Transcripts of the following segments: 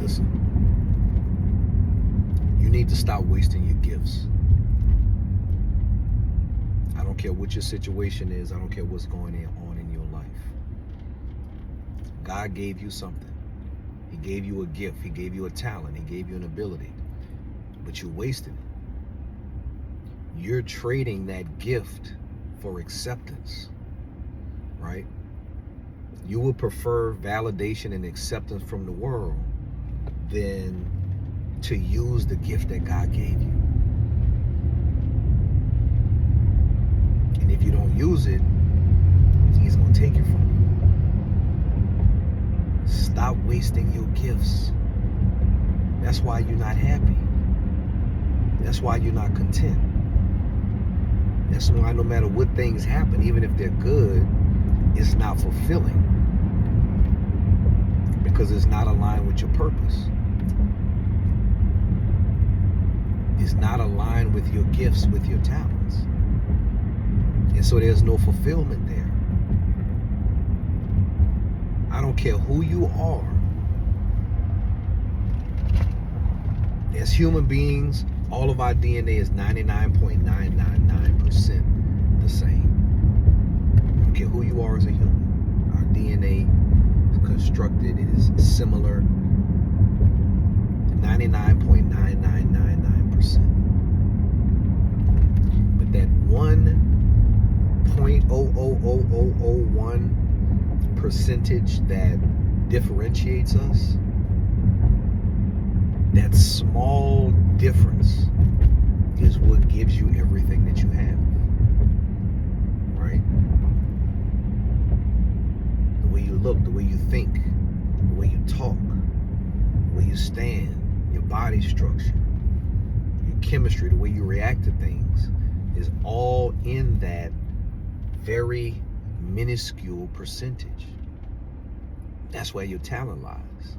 Listen, you need to stop wasting your gifts. I don't care what your situation is. I don't care what's going on in your life. God gave you something. He gave you a gift. He gave you a talent. He gave you an ability. But you're wasting it. You're trading that gift for acceptance, right? You would prefer validation and acceptance from the world than to use the gift that God gave you. And if you don't use it, He's going to take it from you. Stop wasting your gifts. That's why you're not happy. That's why you're not content. That's why no matter what things happen, even if they're good, it's not fulfilling. Because it's not aligned with your purpose. It's not aligned with your gifts, with your talents. And so there's no fulfillment there. I don't care who you are. As human beings, all of our DNA is 99.999% the same. I don't care who you are as a human. Our DNA is constructed, it is similar. 99.9999%. But that 1.00001 percentage that differentiates us, that small difference is what gives you everything that you have, right? The way you look, the way you think, the way you talk, the way you stand, your body structure, your chemistry, the way you react to things is all in that very minuscule percentage. That's where your talent lies.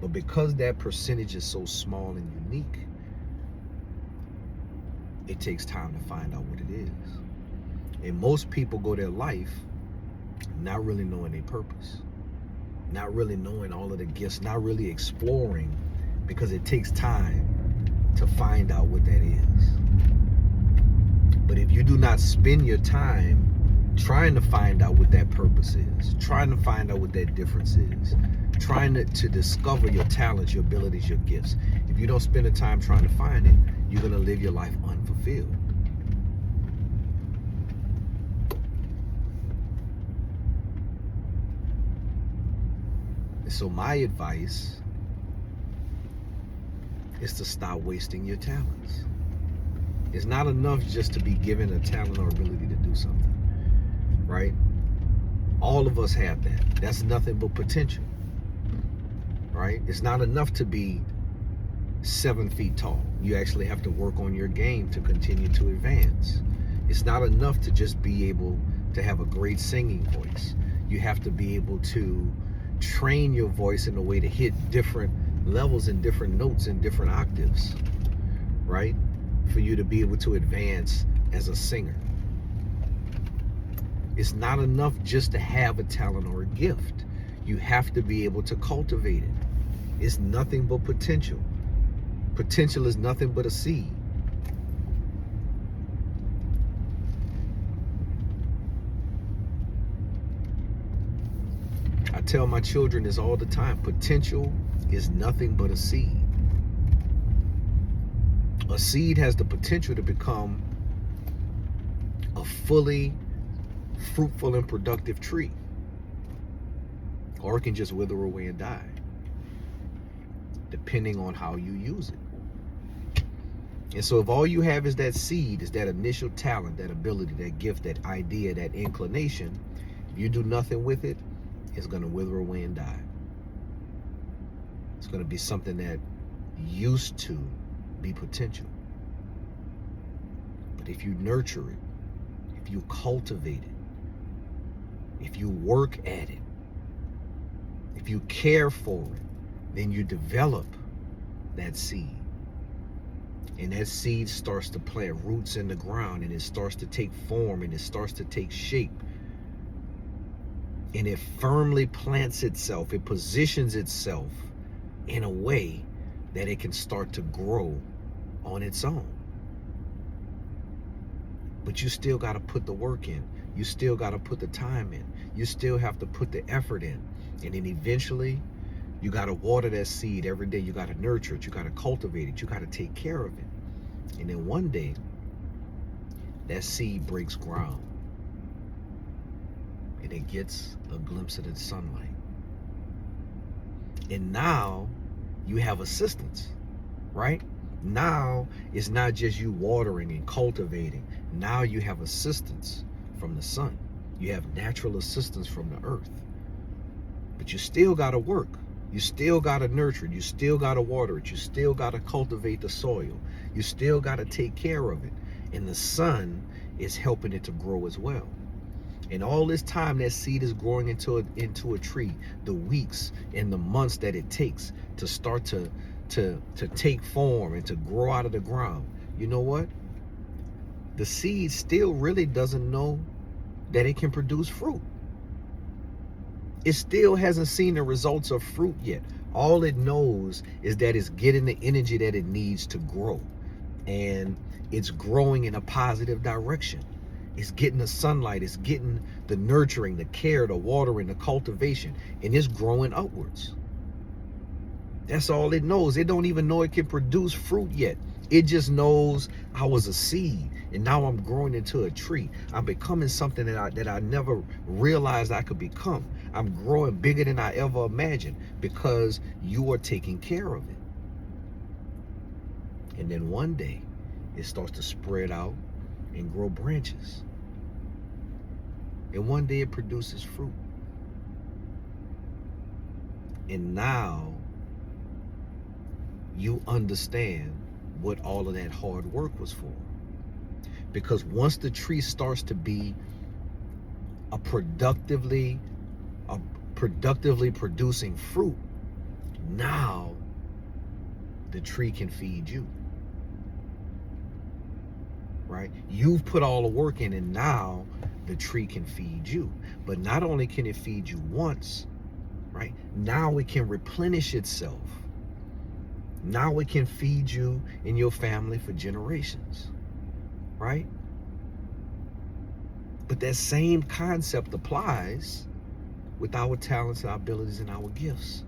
But because that percentage is so small and unique, it takes time to find out what it is. And most people go their life not really knowing their purpose, not really knowing all of the gifts, not really exploring, because it takes time to find out what that is. But if you do not spend your time trying to find out what that purpose is, trying to find out what that difference is, trying to discover your talents, your abilities, your gifts, if you don't spend the time trying to find it, you're going to live your life unfulfilled. And so my advice is to stop wasting your talents. It's not enough just to be given a talent or ability to do something, right? All of us have that. That's nothing but potential, right? It's not enough to be 7 feet tall. You actually have to work on your game to continue to advance. It's not enough to just be able to have a great singing voice. You have to be able to train your voice in a way to hit different levels and different notes and different octaves, right? For you to be able to advance as a singer. It's not enough just to have a talent or a gift. You have to be able to cultivate it. It's nothing but potential. Potential is nothing but a seed. I tell my children this all the time. Potential is nothing but a seed. A seed has the potential to become a fully fruitful and productive tree. Or it can just wither away and die, depending on how you use it. And so if all you have is that seed, is that initial talent, that ability, that gift, that idea, that inclination, if you do nothing with it, it's going to wither away and die. It's going to be something that used to be potential. But if you nurture it, if you cultivate it, if you work at it, if you care for it, then you develop that seed. And that seed starts to plant roots in the ground, and it starts to take form, and it starts to take shape. And it firmly plants itself, it positions itself in a way that it can start to grow on its own. But you still got to put the work in. You still got to put the time in. You still have to put the effort in. And then eventually, you got to water that seed every day. You got to nurture it. You got to cultivate it. You got to take care of it. And then one day, that seed breaks ground. And it gets a glimpse of the sunlight. And now, you have assistance, right? Now, it's not just you watering and cultivating. Now you have assistance from the sun. You have natural assistance from the earth. But you still got to work. You still got to nurture it. You still got to water it. You still got to cultivate the soil. You still got to take care of it. And the sun is helping it to grow as well. And all this time that seed is growing into a tree, the weeks and the months that it takes to start to take form and to grow out of the ground, you know what? The seed still really doesn't know that it can produce fruit. It still hasn't seen the results of fruit yet. All it knows is that it's getting the energy that it needs to grow. And it's growing in a positive direction. It's getting the sunlight, it's getting the nurturing, the care, the watering, the cultivation, and it's growing upwards. That's all it knows. It don't even know it can produce fruit yet. It just knows I was a seed and now I'm growing into a tree. I'm becoming something that I never realized I could become. I'm growing bigger than I ever imagined because you are taking care of it. And then one day it starts to spread out and grow branches. And one day it produces fruit. And now you understand what all of that hard work was for. Because once the tree starts to be a productively producing fruit, now the tree can feed you. Right? You've put all the work in, and now the tree can feed you. But not only can it feed you once, right? Now it can replenish itself. Now it can feed you and your family for generations, right? But that same concept applies with our talents, our abilities, and our gifts.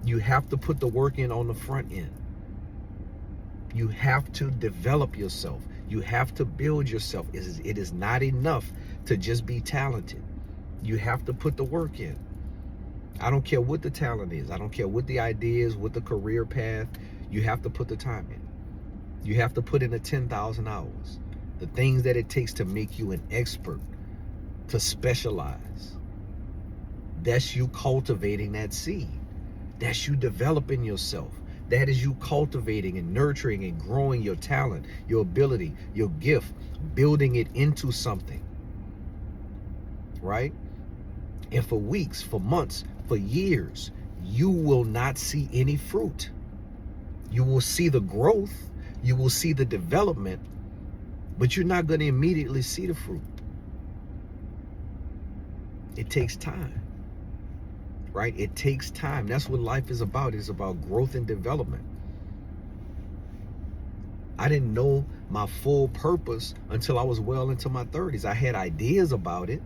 You have to put the work in on the front end. You have to develop yourself. You have to build yourself. It is not enough to just be talented. You have to put the work in. I don't care what the talent is. I don't care what the idea is, what the career path. You have to put the time in. You have to put in the 10,000 hours. The things that it takes to make you an expert, to specialize. That's you cultivating that seed. That's you developing yourself. That is you cultivating and nurturing and growing your talent, your ability, your gift, building it into something, right? And for weeks, for months, for years, you will not see any fruit. You will see the growth, you will see the development, but you're not going to immediately see the fruit. It takes time. Right? It takes time. That's what life is about. It's about growth and development. I didn't know my full purpose until I was well into my 30s. I had ideas about it,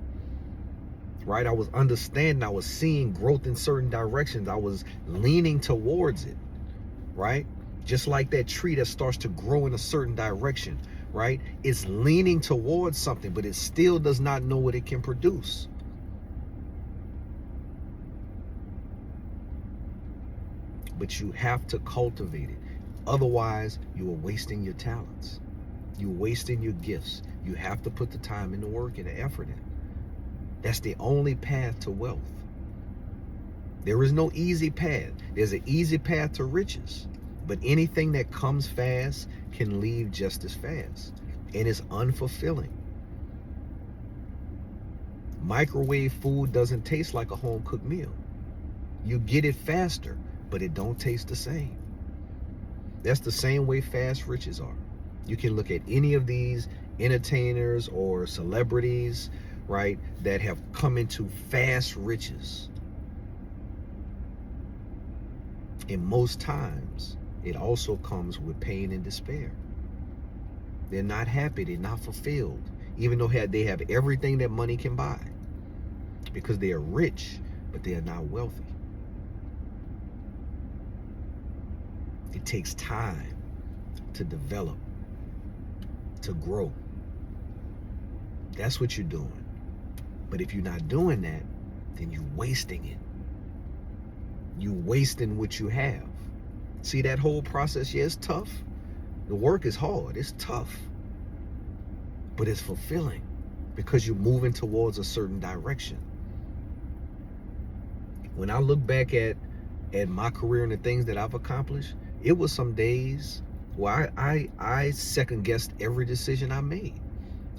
right? I was understanding, I was seeing growth in certain directions. I was leaning towards it, right? Just like that tree that starts to grow in a certain direction, right? It's leaning towards something, but it still does not know what it can produce. But you have to cultivate it. Otherwise, you are wasting your talents. You're wasting your gifts. You have to put the time and the work and the effort in. That's the only path to wealth. There is no easy path. There's an easy path to riches. But anything that comes fast can leave just as fast. And it's unfulfilling. Microwave food doesn't taste like a home-cooked meal. You get it faster, but it don't taste the same. That's the same way fast riches are. You can look at any of these entertainers or celebrities, right, that have come into fast riches. And most times, it also comes with pain and despair. They're not happy, they're not fulfilled, even though they have everything that money can buy, because they are rich, but they are not wealthy. It takes time to develop, to grow. That's what you're doing. But if you're not doing that, then you're wasting it. You're wasting what you have. See that whole process? Yeah, it's tough. The work is hard. It's tough. But it's fulfilling because you're moving towards a certain direction. When I look back at my career and the things that I've accomplished, it was some days where I second guessed every decision I made.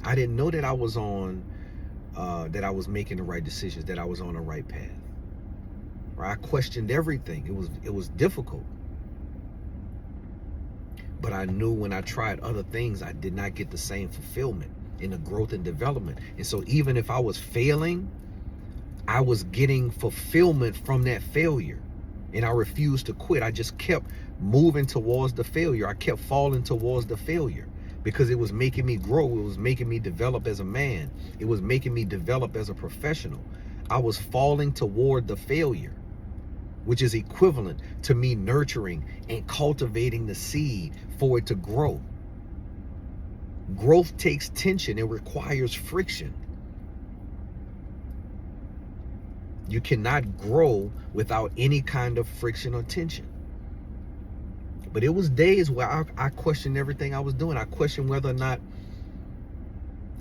I didn't know that I was making the right decisions, that I was on the right path. Or I questioned everything. It was difficult. But I knew when I tried other things, I did not get the same fulfillment in the growth and development. And so even if I was failing, I was getting fulfillment from that failure. And I refused to quit. I just kept moving towards the failure. I kept falling towards the failure because it was making me grow. It was making me develop as a man. It was making me develop as a professional. I was falling toward the failure, which is equivalent to me nurturing and cultivating the seed for it to grow. Growth takes tension. It requires friction. You cannot grow without any kind of friction or tension. But it was days where I questioned everything I was doing. I questioned whether or not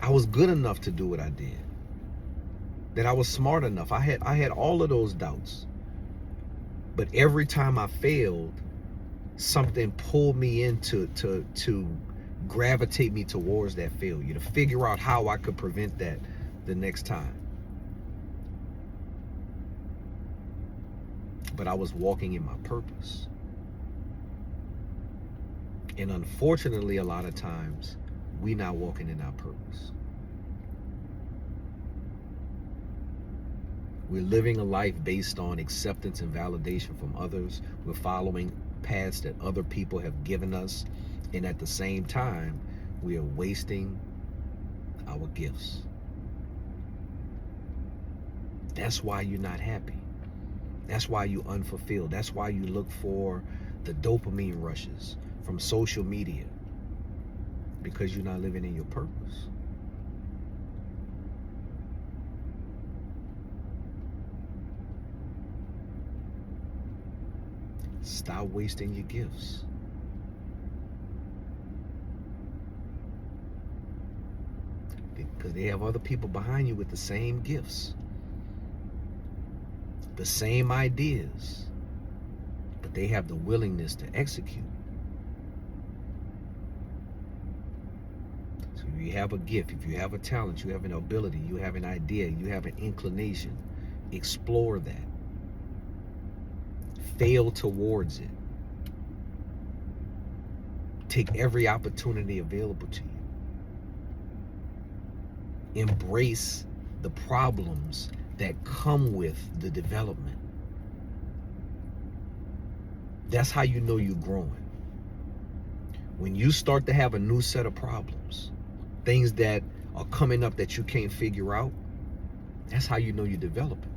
I was good enough to do what I did, that I was smart enough. I had all of those doubts. But every time I failed, something pulled me into to gravitate me towards that failure, to figure out how I could prevent that the next time. But I was walking in my purpose. And unfortunately, a lot of times, we're not walking in our purpose. We're living a life based on acceptance and validation from others. We're following paths that other people have given us. And at the same time, we are wasting our gifts. That's why you're not happy. That's why you're unfulfilled. That's why you look for the dopamine rushes from social media, because you're not living in your purpose. Stop wasting your gifts. Because they have other people behind you with the same gifts, the same ideas, but they have the willingness to execute. So if you have a gift, if you have a talent, you have an ability, you have an idea, you have an inclination, explore that. Fail towards it. Take every opportunity available to you. Embrace the problems that come with the development. That's how you know you're growing. When you start to have a new set of problems, things that are coming up that you can't figure out, that's how you know you're developing.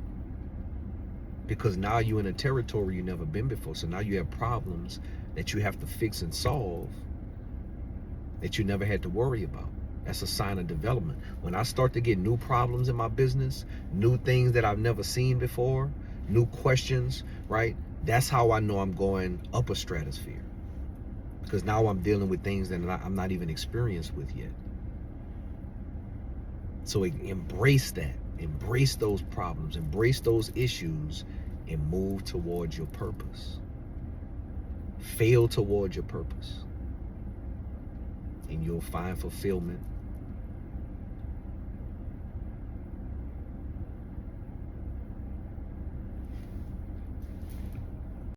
Because now you're in a territory you've never been before. So now you have problems that you have to fix and solve that you never had to worry about. That's a sign of development. When I start to get new problems in my business, new things that I've never seen before, new questions, right? That's how I know I'm going up a stratosphere. Because now I'm dealing with things that I'm not even experienced with yet. So embrace that. Embrace those problems. Embrace those issues and move towards your purpose. Fail towards your purpose. And you'll find fulfillment